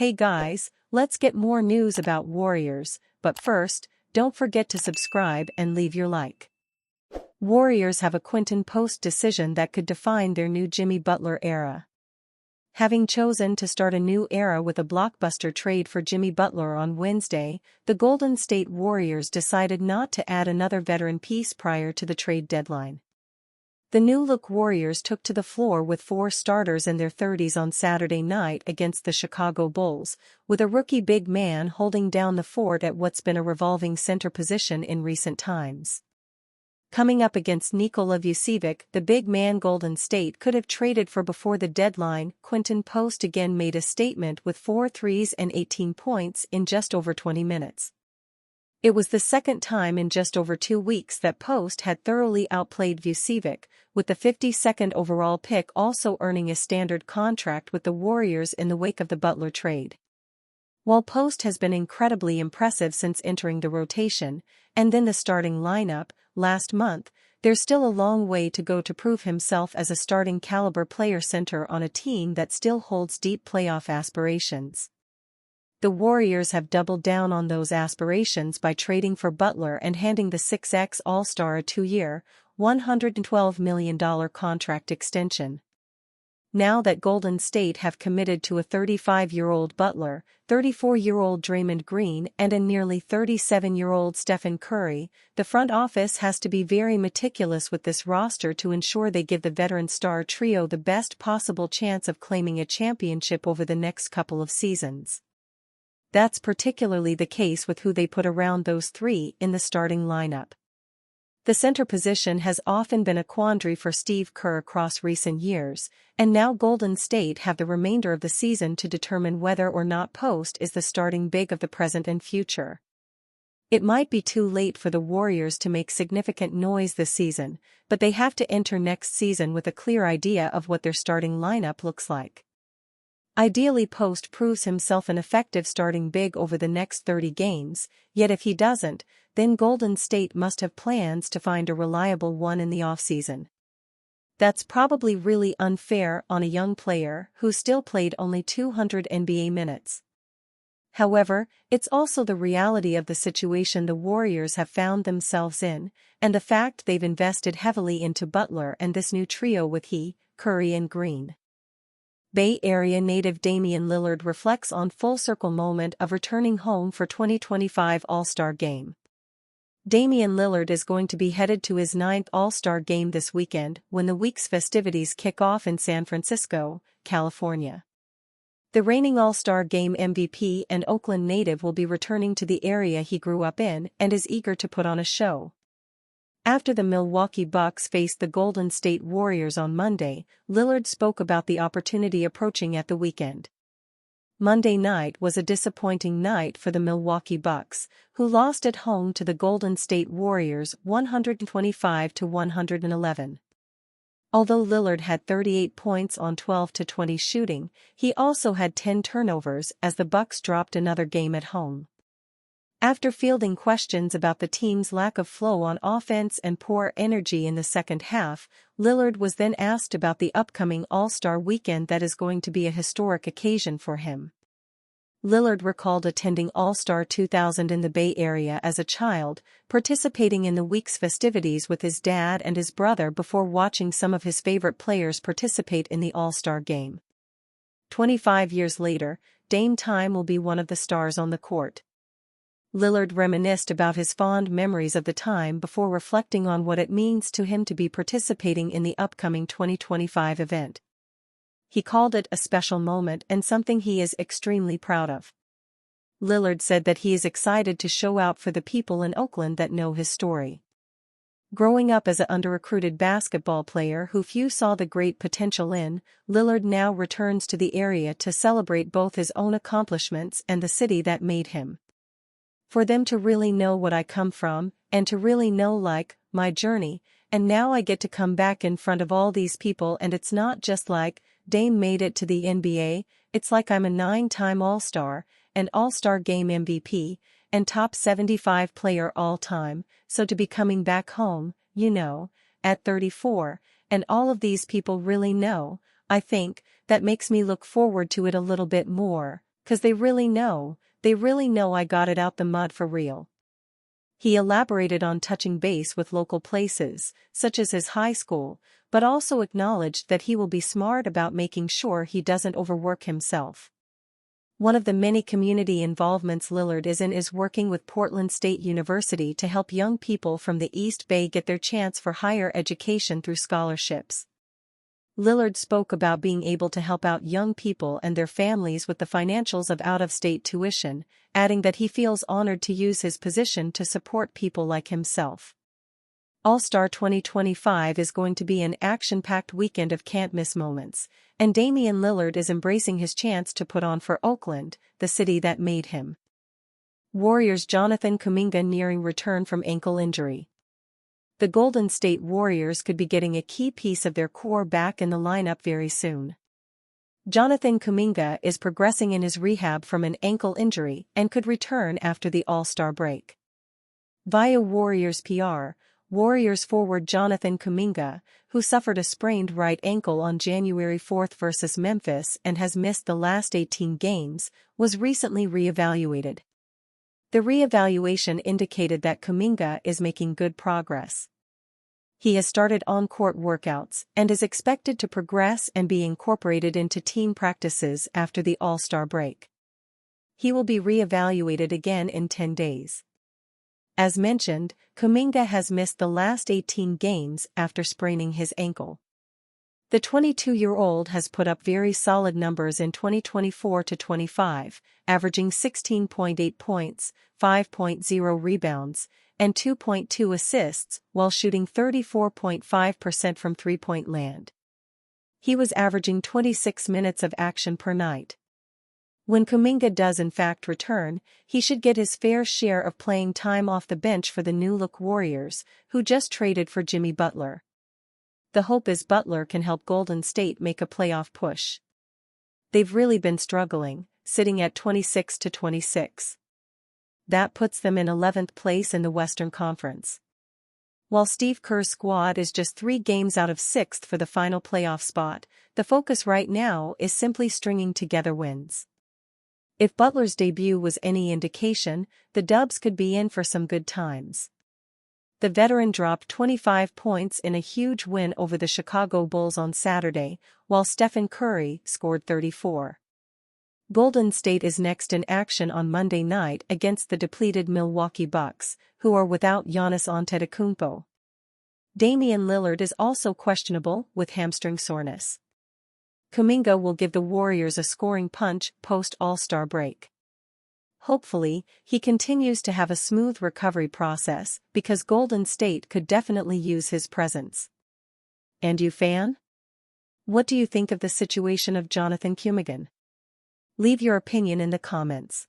Hey guys, let's get more news about Warriors, but first, don't forget to subscribe and leave your like. Warriors have a Quinton Post decision that could define their new Jimmy Butler era. Having chosen to start a new era with a blockbuster trade for Jimmy Butler on Wednesday, the Golden State Warriors decided not to add another veteran piece prior to the trade deadline. The new-look Warriors took to the floor with four starters in their 30s on Saturday night against the Chicago Bulls, with a rookie big man holding down the fort at what's been a revolving center position in recent times. Coming up against Nikola Vucevic, the big man Golden State could have traded for before the deadline. Quinton Post again made a statement with 4 threes and 18 points in just over 20 minutes. It was the second time in just over 2 weeks that Post had thoroughly outplayed Vucevic, with the 52nd overall pick also earning a standard contract with the Warriors in the wake of the Butler trade. While Post has been incredibly impressive since entering the rotation, and then the starting lineup, last month, there's still a long way to go to prove himself as a starting caliber player center on a team that still holds deep playoff aspirations. The Warriors have doubled down on those aspirations by trading for Butler and handing the 6X All-Star a 2-year, $112 million contract extension. Now that Golden State have committed to a 35-year-old Butler, 34-year-old Draymond Green and a nearly 37-year-old Stephen Curry, the front office has to be very meticulous with this roster to ensure they give the veteran star trio the best possible chance of claiming a championship over the next couple of seasons. That's particularly the case with who they put around those three in the starting lineup. The center position has often been a quandary for Steve Kerr across recent years, and now Golden State have the remainder of the season to determine whether or not Post is the starting big of the present and future. It might be too late for the Warriors to make significant noise this season, but they have to enter next season with a clear idea of what their starting lineup looks like. Ideally, Post proves himself an effective starting big over the next 30 games, yet if he doesn't, then Golden State must have plans to find a reliable one in the offseason. That's probably really unfair on a young player who still played only 200 NBA minutes. However, it's also the reality of the situation the Warriors have found themselves in, and the fact they've invested heavily into Butler and this new trio with he, Curry and Green. Bay Area native Damian Lillard reflects on full circle moment of returning home for 2025 All-Star Game. Damian Lillard is going to be headed to his 9th All-Star Game this weekend when the week's festivities kick off in San Francisco, California. The reigning All-Star Game MVP and Oakland native will be returning to the area he grew up in and is eager to put on a show. After the Milwaukee Bucks faced the Golden State Warriors on Monday, Lillard spoke about the opportunity approaching at the weekend. Monday night was a disappointing night for the Milwaukee Bucks, who lost at home to the Golden State Warriors 125-111. Although Lillard had 38 points on 12-20 shooting, he also had 10 turnovers as the Bucks dropped another game at home. After fielding questions about the team's lack of flow on offense and poor energy in the second half, Lillard was then asked about the upcoming All-Star weekend that is going to be a historic occasion for him. Lillard recalled attending All-Star 2000 in the Bay Area as a child, participating in the week's festivities with his dad and his brother before watching some of his favorite players participate in the All-Star Game. 25 years later, Dame Time will be one of the stars on the court. Lillard reminisced about his fond memories of the time before reflecting on what it means to him to be participating in the upcoming 2025 event. He called it a special moment and something he is extremely proud of. Lillard said that he is excited to show out for the people in Oakland that know his story. Growing up as an under-recruited basketball player who few saw the great potential in, Lillard now returns to the area to celebrate both his own accomplishments and the city that made him. For them to really know what I come from, and to really know my journey, and now I get to come back in front of all these people and it's not just like, Dame made it to the NBA, it's like I'm a 9-time All-Star, and All-Star Game MVP, and top 75 player all-time, so to be coming back home, at 34, and all of these people really know, I think, that makes me look forward to it a little bit more, 'Cause they really know I got it out the mud for real." He elaborated on touching base with local places, such as his high school, but also acknowledged that he will be smart about making sure he doesn't overwork himself. One of the many community involvements Lillard is in is working with Portland State University to help young people from the East Bay get their chance for higher education through scholarships. Lillard spoke about being able to help out young people and their families with the financials of out-of-state tuition, adding that he feels honored to use his position to support people like himself. All-Star 2025 is going to be an action-packed weekend of can't-miss moments, and Damian Lillard is embracing his chance to put on for Oakland, the city that made him. Warriors' Jonathan Kuminga nearing return from ankle injury. The Golden State Warriors could be getting a key piece of their core back in the lineup very soon. Jonathan Kuminga is progressing in his rehab from an ankle injury and could return after the All-Star break. Via Warriors PR, Warriors forward Jonathan Kuminga, who suffered a sprained right ankle on January 4 versus Memphis and has missed the last 18 games, was recently re-evaluated. The re-evaluation indicated that Kuminga is making good progress. He has started on-court workouts and is expected to progress and be incorporated into team practices after the All-Star break. He will be re-evaluated again in 10 days. As mentioned, Kuminga has missed the last 18 games after spraining his ankle. The 22-year-old has put up very solid numbers in 2024-25, averaging 16.8 points, 5.0 rebounds, and 2.2 assists while shooting 34.5% from three-point land. He was averaging 26 minutes of action per night. When Kuminga does in fact return, he should get his fair share of playing time off the bench for the new-look Warriors, who just traded for Jimmy Butler. The hope is Butler can help Golden State make a playoff push. They've really been struggling, sitting at 26-26. That puts them in 11th place in the Western Conference. While Steve Kerr's squad is just 3 games out of 6th for the final playoff spot, the focus right now is simply stringing together wins. If Butler's debut was any indication, the Dubs could be in for some good times. The veteran dropped 25 points in a huge win over the Chicago Bulls on Saturday, while Stephen Curry scored 34. Golden State is next in action on Monday night against the depleted Milwaukee Bucks, who are without Giannis Antetokounmpo. Damian Lillard is also questionable with hamstring soreness. Kuminga will give the Warriors a scoring punch post-All-Star break. Hopefully, he continues to have a smooth recovery process because Golden State could definitely use his presence. And you fan? What do you think of the situation of Jonathan Kuminga? Leave your opinion in the comments.